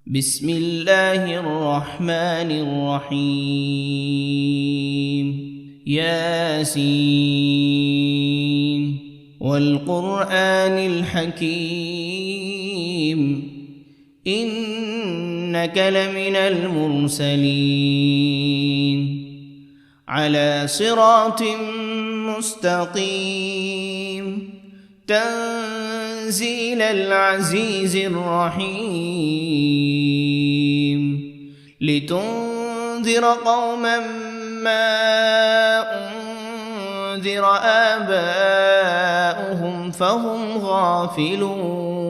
بسم الله الرحمن الرحيم ياسين والقرآن الحكيم إنك لمن المرسلين على صراط مستقيم تنزيل العزيز الرحيم لتنذر قوما ما أنذر آباؤهم فهم غافلون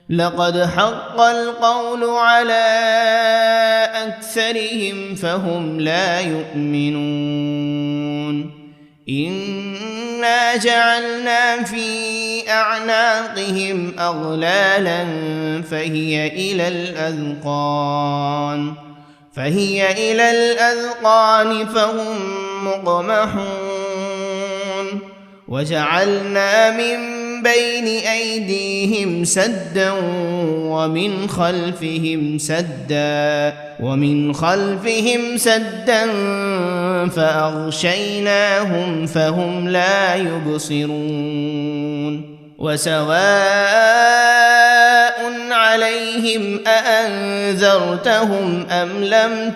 لقد حق القول على أكثرهم فهم لا يؤمنون إنا جعلنا في أعناقهم أغلالا فهي إلى الأذقان فهم مقمحون وجعلنا من بين أيديهم سدا ومن خلفهم سدا فأغشيناهم فهم لا يبصرون وسواء عليهم أأنذرتهم أم لم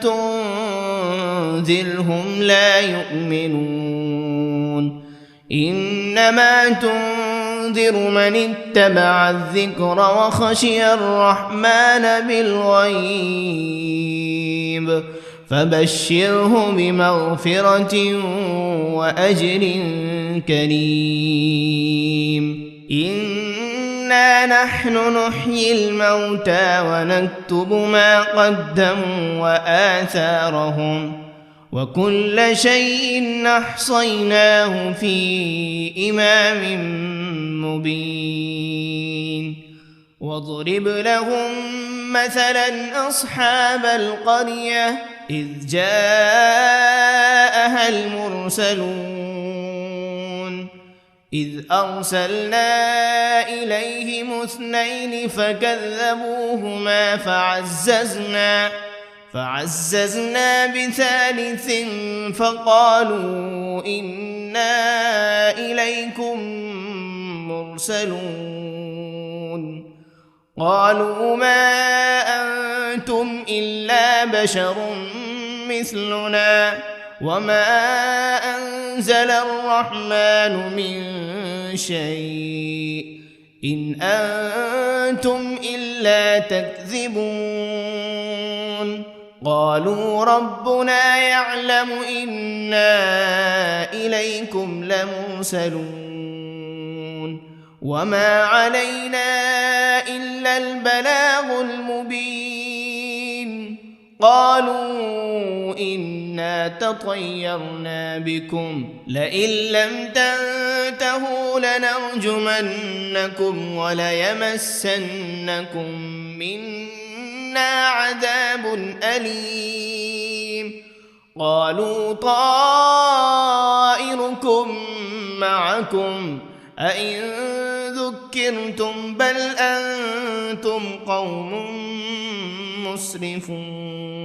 تنذرهم لا يؤمنون إنما تنذر من اتبع الذكر وخشي الرحمن بالغيب فبشره بمغفرة وأجر كريم إنا نحن نحيي الموتى ونكتب ما قدموا وآثارهم وكل شيء أحصيناه في إمام مبين واضرب لهم مثلا أصحاب القرية إذ جاءها المرسلون إذ أرسلنا إليهم 2 فكذبوهما فعززنا بثالث فقالوا إنا إليكم مرسلون قالوا ما أنتم إلا بشر مثلنا وما أنزل الرحمن من شيء إن أنتم إلا تكذبون قالوا ربنا يعلم إنا إليكم لمرسلون وما علينا إلا البلاغ المبين قالوا إنا تطيرنا بكم لئن لم تنتهوا لنرجمنكم وليمسنكم منا عذاب أليم قالوا طائركم معكم أئن ذكرتم بل أنتم قوم مسرفون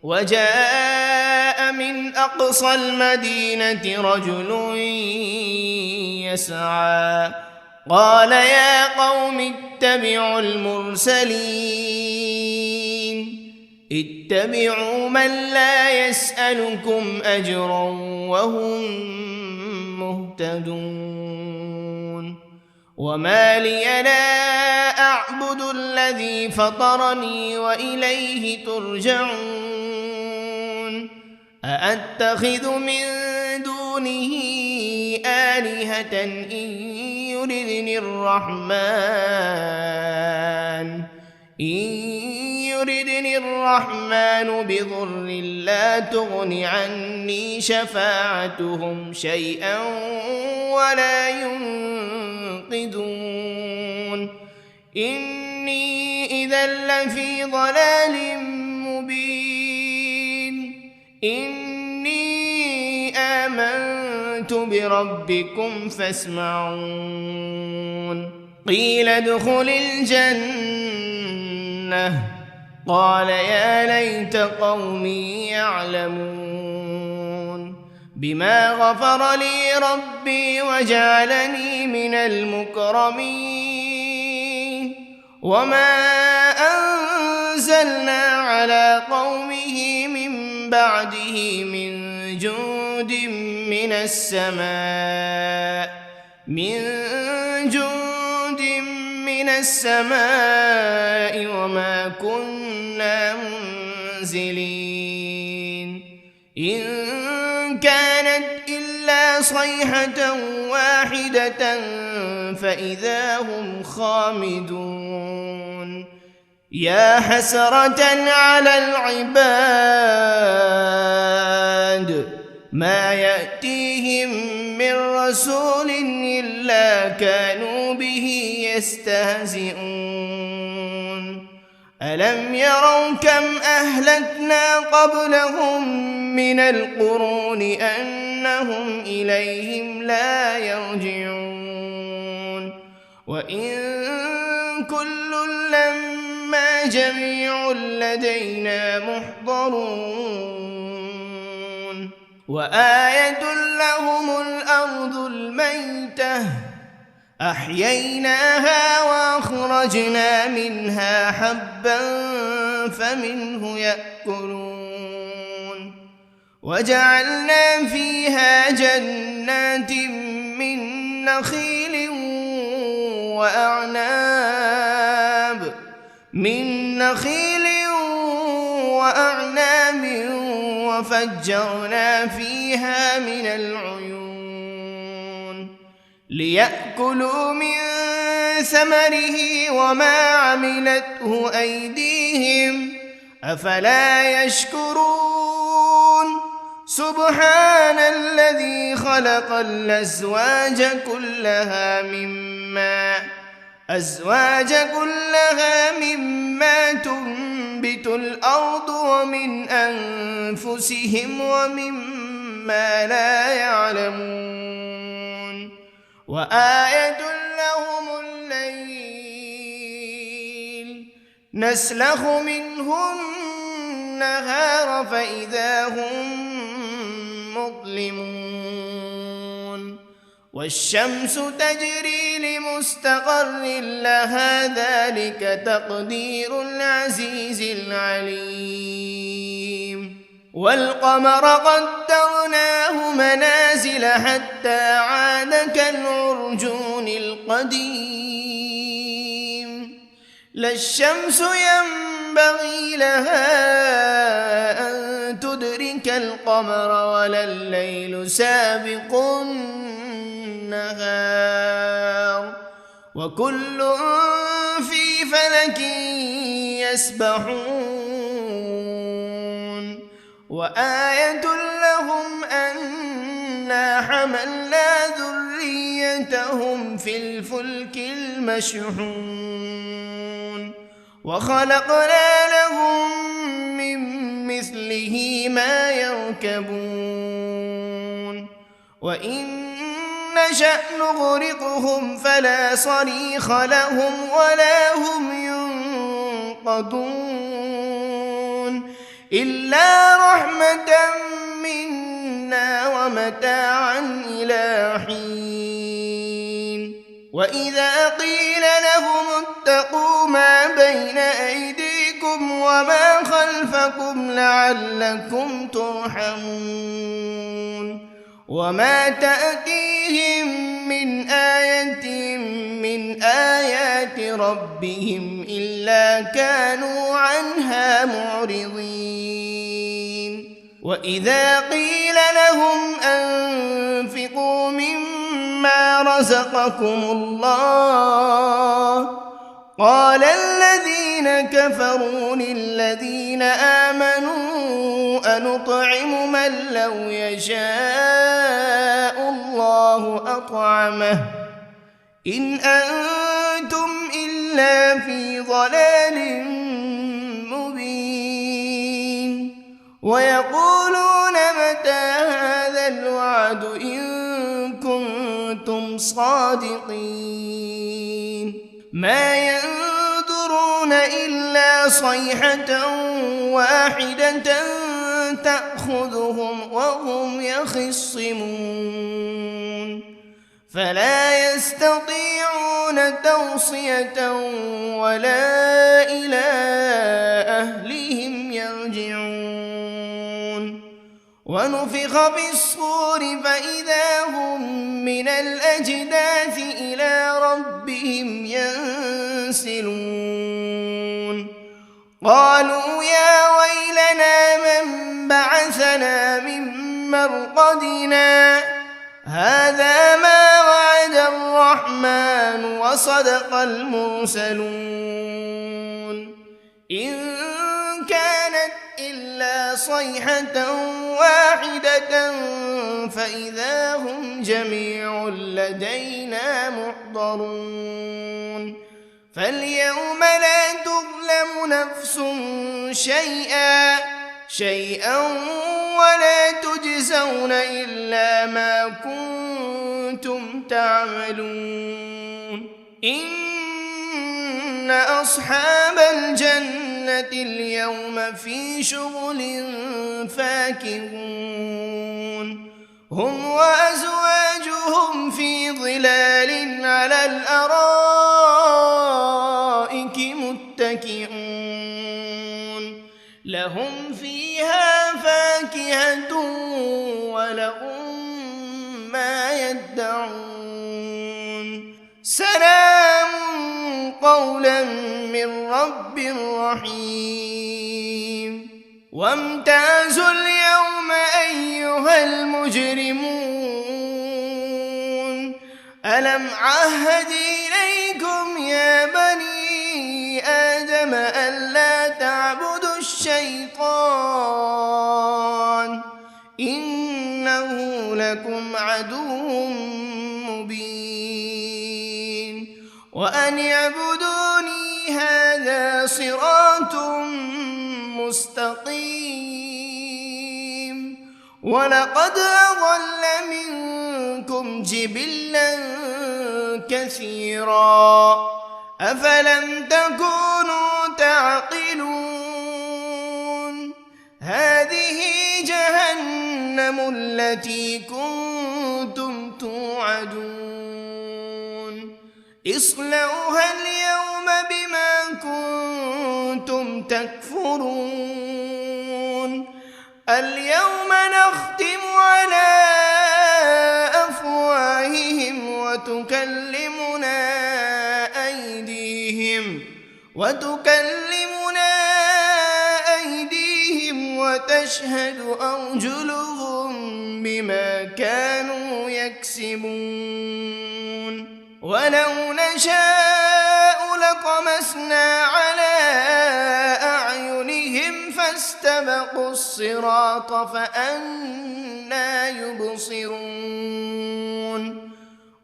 وجاء من أقصى المدينة رجل يسعى قال يا قوم اتبعوا المرسلين اتبعوا من لا يسألكم أجرا وهم مهتدون وما لي لا أعبد الذي فطرني وإليه ترجعون أأتخذ من دونه آلهة إن يردني الرحمن بضر لا تغن عني شفاعتهم شيئا ولا ينقذون إني إذا لفي ضلال مبين إني آمنت بربكم فاسمعون قيل ادخل الجنة لأغوينه قال يا ليت قومي يعلمون بما غفر لي ربي وجعلني من المكرمين وما أنزلنا على قومه من بعده من جند من السماء وما كنا منزلين إن كانت إلا صيحة واحدة فإذا هم خامدون يا حسرة على العباد ما يأتيهم من رسول إلا كانوا به يستهزئون ألم يروا كم أهلكنا قبلهم من القرون أنهم إليهم لا يرجعون وإن كل لما جميع لدينا محضرون وآية لهم الأرض الميتة أحييناها وأخرجنا منها حبا فمنه يأكلون وجعلنا فيها جنات من نخيل وأعناب وفجرنا فيها من العيون ليأكلوا من ثمره وما عملته أيديهم أفلا يشكرون سبحان الذي خلق الأزواج كلها مما تنبت الأرض ومن أنفسهم ومما لا يعلمون وآية لهم الليل نسلخ منه النهار فإذا هم مظلمون والشمس تجري لمستقر لها ذلك تقدير العزيز العليم والقمر قدرناه منازل حتى عاد كالعرجون القديم لا الشمس ينبغي لها أن تدرك القمر ولا الليل سابق النهار وكل في فلك يسبحون وآية لهم أنا حملنا ذريتهم في الفلك المشحون وخلقنا لهم من مثله ما يركبون وإن نشأ نغرقهم فلا صريخ لهم ولا هم ينقذون إلا رحمة منا ومتاعا إلى حين وإذا قيل لهم اتقوا ما بين أيديكم وما خلفكم لعلكم ترحمون وما تأتيهم من آية من آيات ربهم إلا كانوا عنها معرضين وإذا قيل لهم أنفقوا مما رزقكم الله قال الذين كفروا للذين آمنوا أنطعم من لو يشاء الله أطعمه إن أنتم إلا في ضلال مبين ويقولون متى هذا الوعد إن كنتم صادقين ما ينظرون إلا صيحة واحدة تأخذهم وهم يخصمون فلا يستطيعون توصية ولا إلى أهلهم يرجعون ونفخ في الصور فإذا هم من الأجداث إلى ربهم ينسلون قالوا يا ويلنا من بعثنا من مرقدنا هذا ما وعد الرحمن وصدق المرسلون إن كانت إلا صيحة واحدة فإذا هم جميع لدينا محضرون فاليوم لا تظلم نفس شيئا ولا تجزون إلا ما كنتم تعملون إن أصحاب الجنة اليوم في شغل فاكهون هم وأزواجهم في ظلال على الأرائك متكئون لهم فيها فاكهة ولهم ما يدعون سلام قولا من رب رحيم وامتازوا اليوم أيها المجرمون ألم عهد إليكم يا بني آدم ألا تعبدوا الشيطان إنه لكم عدو مبين وأن اعبدوني هذا صراط مستقيم ولقد أضل منكم جبلا كثيرا أفلم تكونوا تعقلون هذه جهنم التي كنتم توعدون اصلوها اليوم بما كنتم تكفرون اليوم نختم على أفواههم وتكلمنا أيديهم وتشهد أرجلهم بما كانوا يكسبون ولو نشاء لطمسنا على أعينهم فاستبقوا الصراط فأنى يبصرون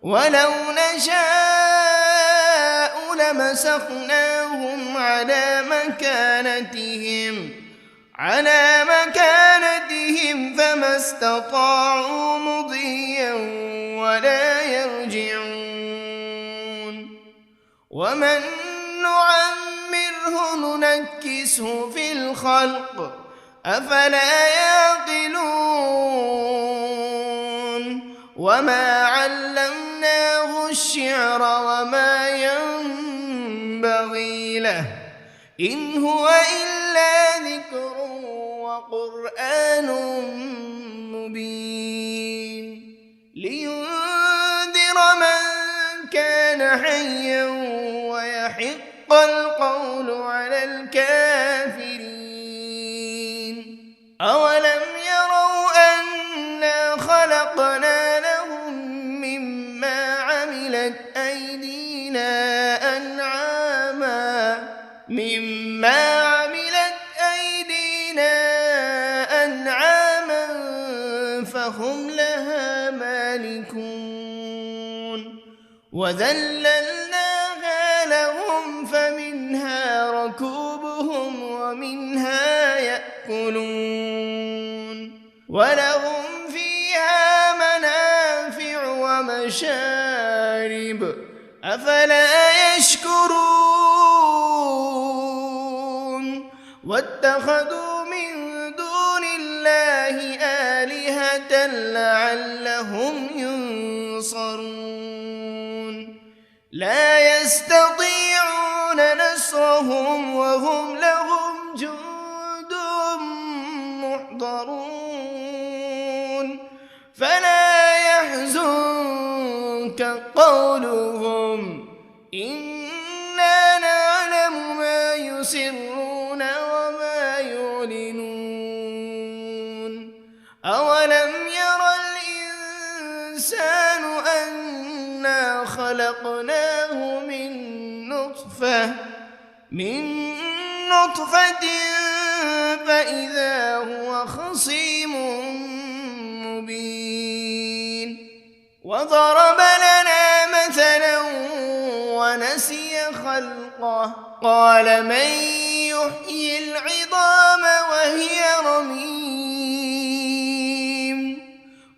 ولو نشاء لمسخناهم على مكانتهم فما استطاعوا مضيا ولا يرجعون ومن نعمره ننكسه في الخلق أفلا يعقلون وما علمناه الشعر وما ينبغي له إن هو إلا ذكر وقرآن مبين لينذر من كان حيا ويحق القول على الكافرين أولم يروا أنا خلقنا لهم مما عملت أيدينا أنعاما فهم لها مالكون وذللناها لهم فمنها ركوبهم ومنها يأكلون ولهم فيها منافع ومشارب أفلا يشكرون واتخذوا من دون الله آلهة لعلهم ينصرون لا يستطيعون نصرهم وهم لهم جند محضرون فلا يحزنك قولهم إنا نعلم ما يسرون وما يعلنون أولم ير الإنسان أنا خلقناه من نطفة فإذا هو خصيم مبين وضرب لنا مثلا ونسي خلقه قال من يحيي العظام وهي رميم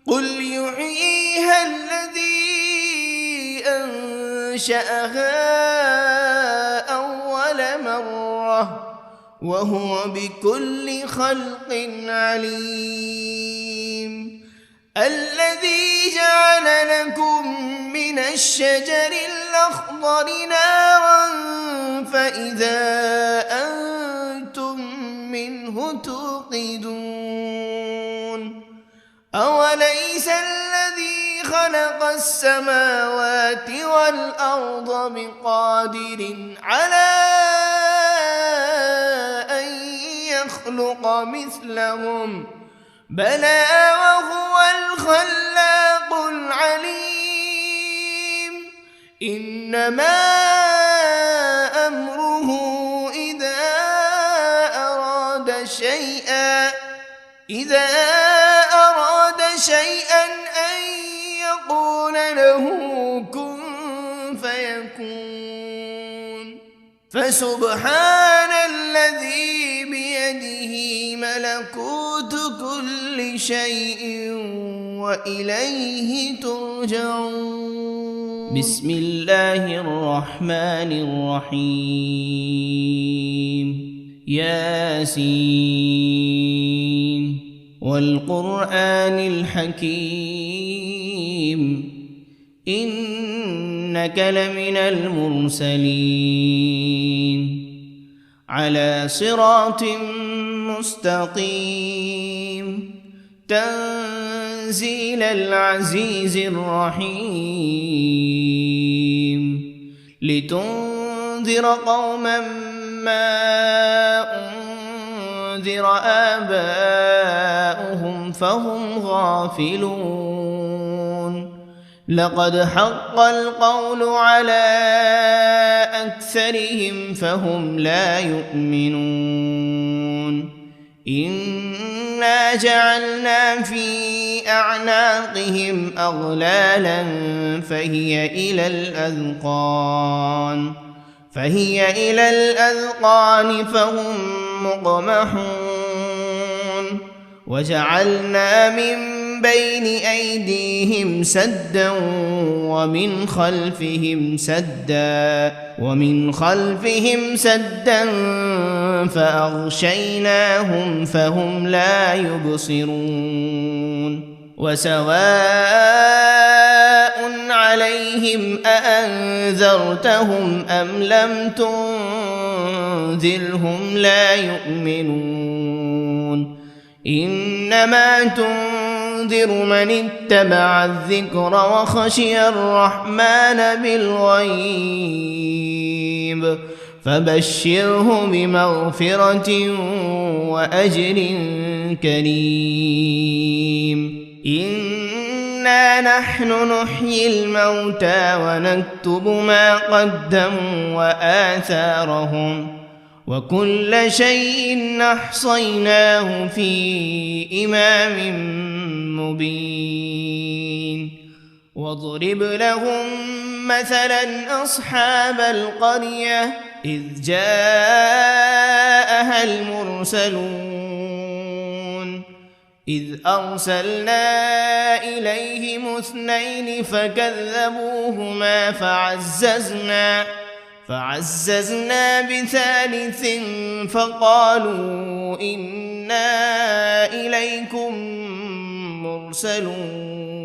قل يحييها الذي أنشأها أول مرة وهو بكل خلق عليم الذي جعل لكم من الشجر الأخضر نارا فإذا أنتم منه توقدون أوليس الذي خلق السماوات والأرض بقادر على أن يخلق مثلهم بلى وهو الخلاق العليم إنما أمره إذا أراد شيئا أن يقول له كن فيكون فسبحان الذي بيده ملكوت كل شيء وإليه ترجعون بسم الله الرحمن الرحيم ياسين والقرآن الحكيم إنك لمن المرسلين على صراط مستقيم تنزيل العزيز الرحيم لتنذر قوما ما أنذر آباؤهم فهم غافلون لقد حق القول على أكثرهم فهم لا يؤمنون إنا جعلنا في أعناقهم أغلالا فهي إلى الأذقان فهم مقمحون وجعلنا من بين أيديهم سدا ومن خلفهم سدا فأغشيناهم فهم لا يبصرون وسواء عليهم أأنذرتهم أم لم تنذرهم لا يؤمنون إنما تنذر من اتبع الذكر وخشي الرحمن بالغيب فبشره بمغفرة وأجر كريم إنا نحن نحيي الموتى ونكتب ما قدموا وآثارهم وكل شيء أحصيناه في إمام مبين واضرب لهم مثلا أصحاب القرية إذ جاءها المرسلون إذ أرسلنا إليهم 2 فكذبوهما فعززنا بثالث فقالوا إنا إليكم مرسلون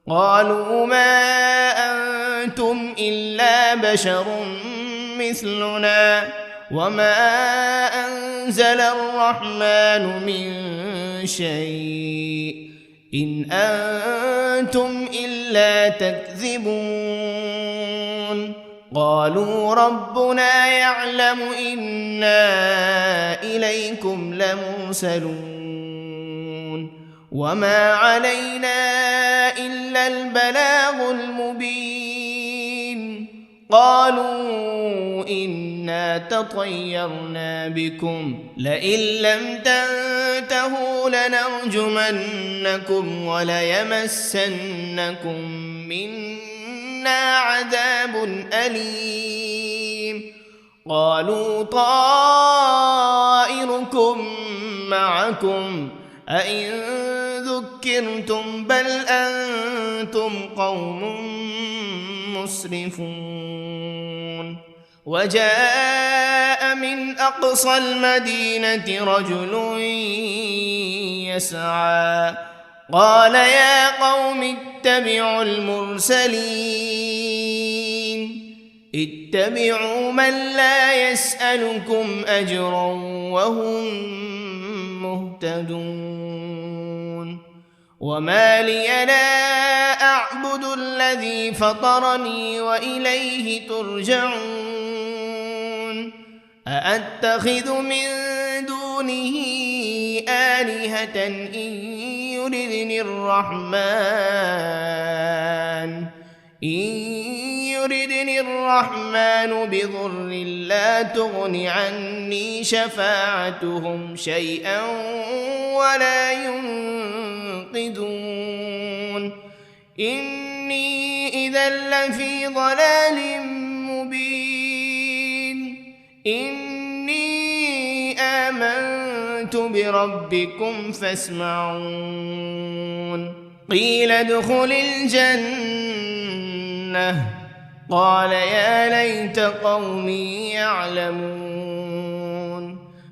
قالوا ما أنتم إلا بشر مثلنا وما أنزل الرحمن من شيء إن أنتم إلا تكذبون قالوا ربنا يعلم إنا إليكم لمرسلون وما علينا إلا البلاغ المبين قالوا إنا تطيرنا بكم لئن لم تنتهوا لنرجمنكم وليمسنكم منا عذاب أليم قالوا طائركم معكم أئن ذكرتم بل أنتم قوم مسرفون وجاء من أقصى المدينة رجل يسعى قال يا قوم اتبعوا المرسلين اتبعوا من لا يسألكم أجرا وهم مهتدون وما لي لا أعبد الذي فطرني وإليه ترجعون أأتخذ من دونه آلهة إن يردني الرحمن بضر لا تغن عني شفاعتهم شيئا ولا ينقذون إني إذا لفي ضلال مبين إني آمنت بربكم فاسمعون قيل ادخل الجنة قال يا ليت قومي يعلمون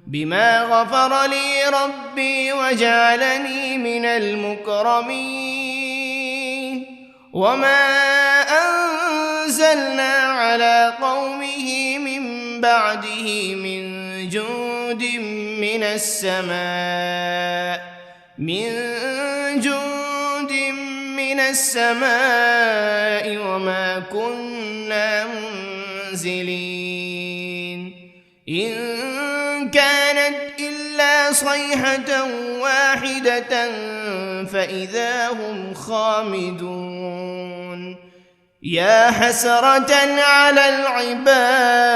بما غفر لي ربي وجعلني من المكرمين وما أنزلنا على قومه من بعده من جند من السماء وما كنا منزلين إن كانت إلا صيحة واحدة فإذا هم خامدون يا حسرة على العباد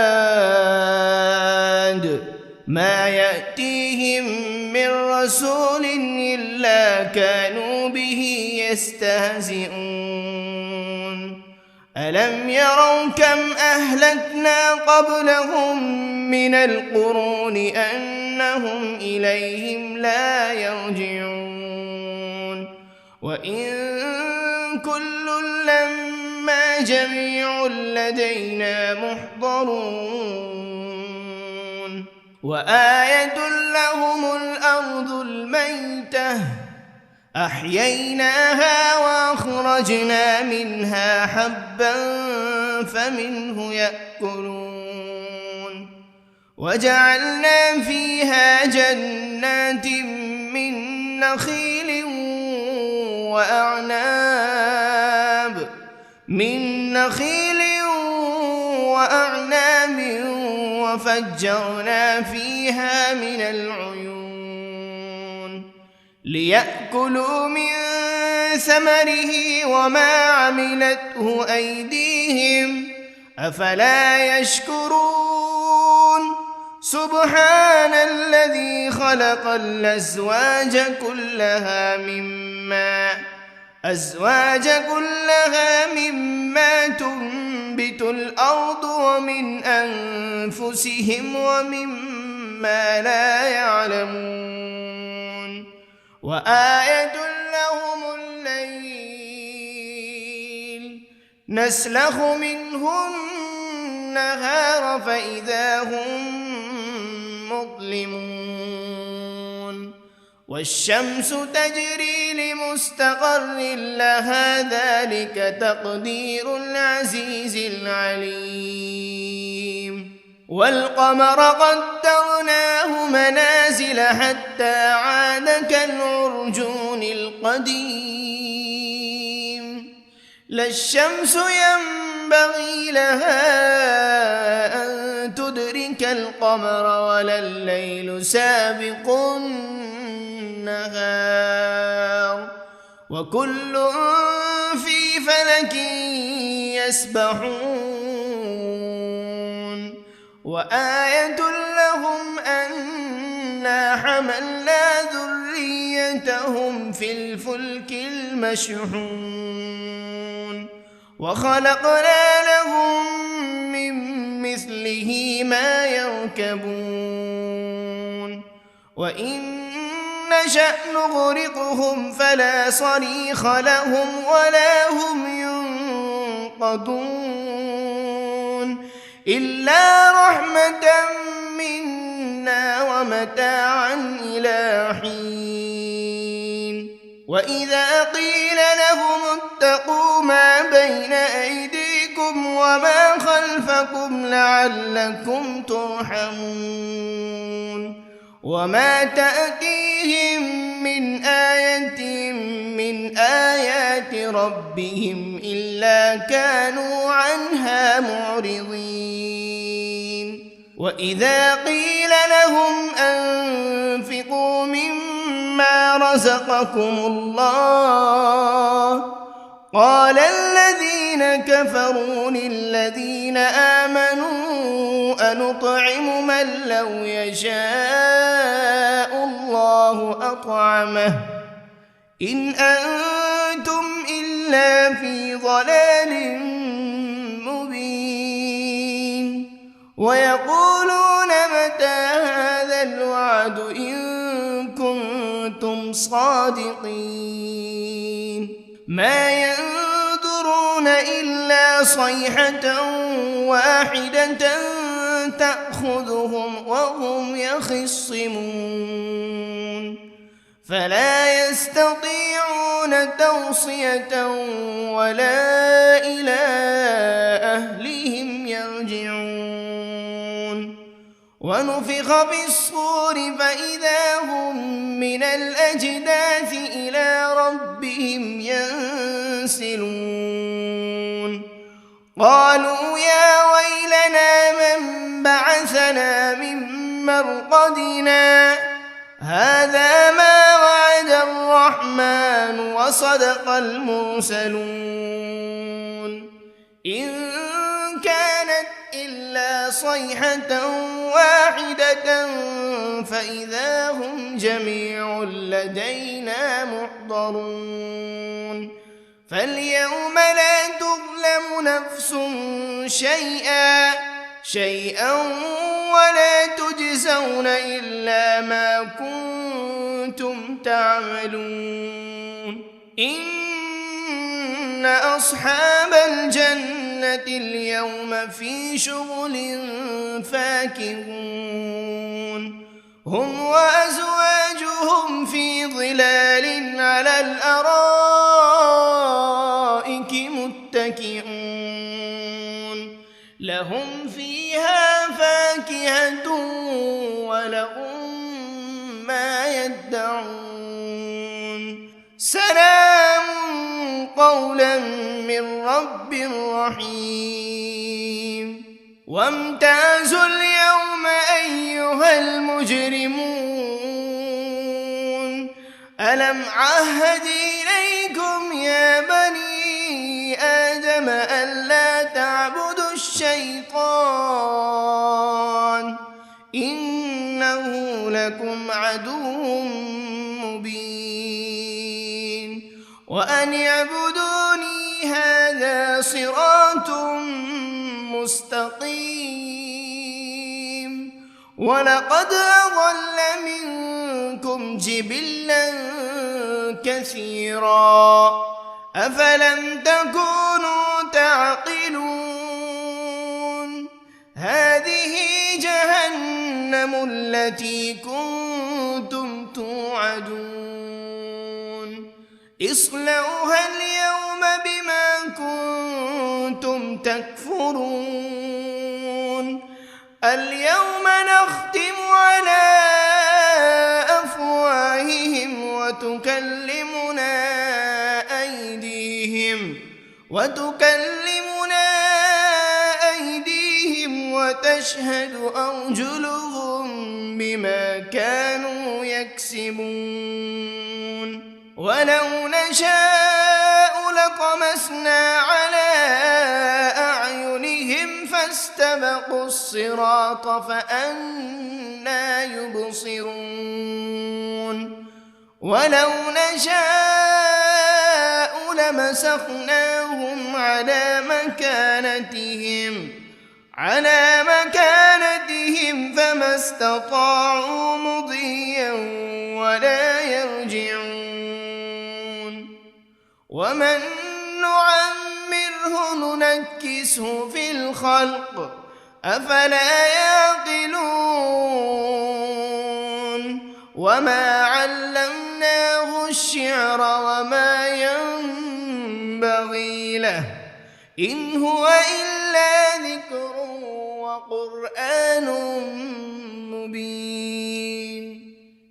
ما يأتيهم من رسول إلا كانوا به يستهزئون ألم يروا كم أهلكنا قبلهم من القرون أنهم إليهم لا يرجعون وإن كل لما جميع لدينا محضرون وآية لهم الأرض الميتة أحييناها وأخرجنا منها حبا فمنه يأكلون وجعلنا فيها جنات من نخيل وأعناب وفجرنا فيها من العيون ليأكلوا من ثمره وما عملته أيديهم أفلا يشكرون سبحان الذي خلق الأزواج كلها مما تنبت الأرض ومن أنفسهم ومما لا يعلمون وآية لهم الليل نسلخ منه النهار فإذا هم مظلمون والشمس تجري لمستقر لها ذلك تقدير العزيز العليم والقمر قدرناه منازل حتى عاد كالعرجون القديم لا الشمس ينبغي لها أن تدرك القمر ولا الليل سابق النهار وكل في فلك يسبحون وآية لهم أنا حملنا ذريتهم في الفلك المشحون وخلقنا لهم من مثله ما يركبون وإن نشأ نغرقهم فلا صريخ لهم ولا هم ينقذون إلا رحمة منا ومتاعا إلى حين وإذا قيل لهم اتقوا ما بين أيديكم وما خلفكم لعلكم ترحمون وما تأتيهم من آية من آيات ربهم إلا كانوا عنها معرضين وإذا قيل لهم أنفقوا مما رزقكم الله قال الذين كفروا للذين آمنوا أنطعم من لو يشاء الله أطعمه إن أنتم إلا في ضلال مبين ويقولون متى هذا الوعد إن كنتم صادقين ما ينظرون إلا صيحة واحدة تأخذهم وهم يخصمون فلا يستطيعون توصية ولا إلى أهلهم يرجعون ونفخ بالصور فإذا هم من الأجداث إلى ربهم ينسلون قالوا يا ويلنا من بعثنا من مرقدنا هذا ما وعد الرحمن وصدق المرسلون إن كانت إلا صيحة واحدة فإذا هم جميع لدينا محضرون فاليوم لا تظلم نفس شيئا ولا تجزون إلا ما كنتم تعملون إن أصحاب الجنة اليوم في شغل فاكهون هم وأزواجهم في ظلال على الأرائك متكئون لهم فيها فاكهة ولهم ما يدعون سلام قولا من رب رحيم وامتازوا اليوم أيها المجرمون ألم عهد إليكم يا بني آدم ألا تعبدوا الشيطان إنه لكم عدو مبين وأن اعبدوني هذا صراط مستقيم ولقد أضل منكم جبلا كثيرا أفلم تكونوا تعقلون جهنم التي كنتم توعدون اصلوها اليوم بما كنتم تكفرون اليوم نختم على أفواههم وتكلمنا أيديهم وتشهد أرجلهم بما كانوا يكسبون ولو نشاء لطمسنا على أعينهم فاستبقوا الصراط فأنى يبصرون ولو نشاء لمسخناهم على مكانتهم فما استطاعوا مضيا ولا يرجعون ومن نعمره ننكسه في الخلق أفلا يعقلون وما علمناه الشعر وما ينبغي له إن هو إلا ذكر وقرآن مبين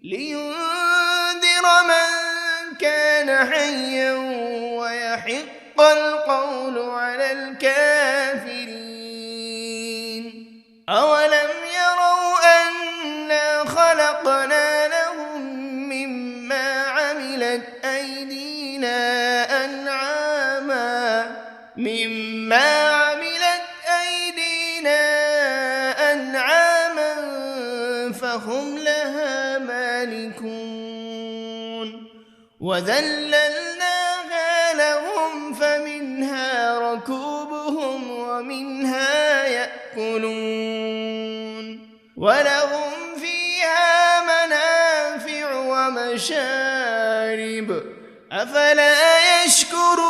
لينذر من كان حيا ويحق القول على الكافرين أولم يروا أنا خلقنا لهم مما عملت أيدينا أنعاما فهم لها مالكون وذللناها لهم فمنها ركوبهم ومنها يأكلون ولهم فيها منافع ومشارب أفلا يشكرون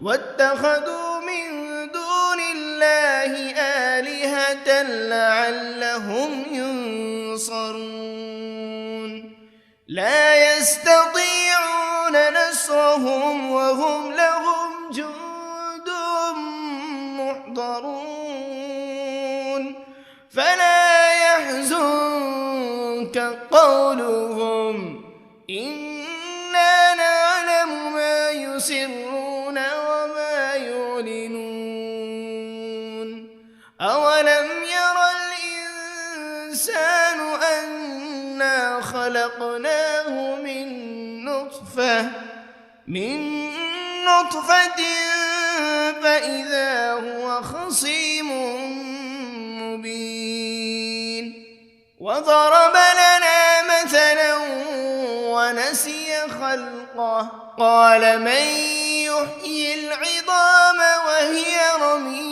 واتخذوا من دون الله آلهة لعلهم ينصرون لا يستطيعون نصرهم وهم لهم جند محضرون فلا يحزنك قولهم إنا نعلم ما يسرون وما يعلنون أولم ير الإنسان أنا خلقناه من نطفة فإذا هو خصيم مبين وضرب لنا مثلا ونسي خلقه قال من يحيي العظام وهي رميم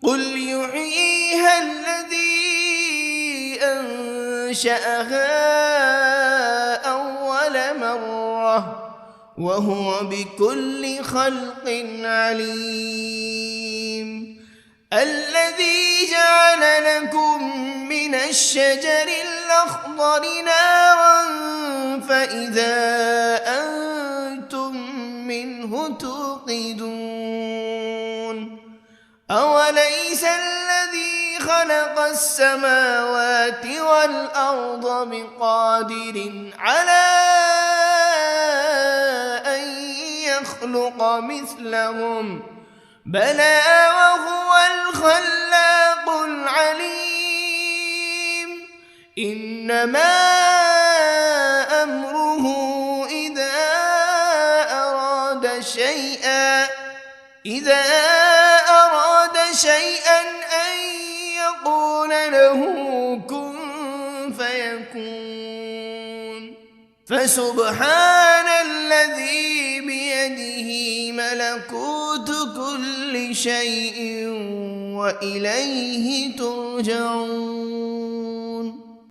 قل يحييها الذي أنشأها أول مرة وهو بكل خلق عليم الذي جعل لكم من الشجر الأخضر نارا فإذا أنتم منه توقدون أوليس الذي خلق السماوات والأرض بقادر على أن يخلق مثلهم بلى وهو الخلاق العليم إنما أمره إذا أراد شيئا أن يقول له كن فيكون فسبحان الذي بيده ملكوت كل شيء وإليه ترجعون.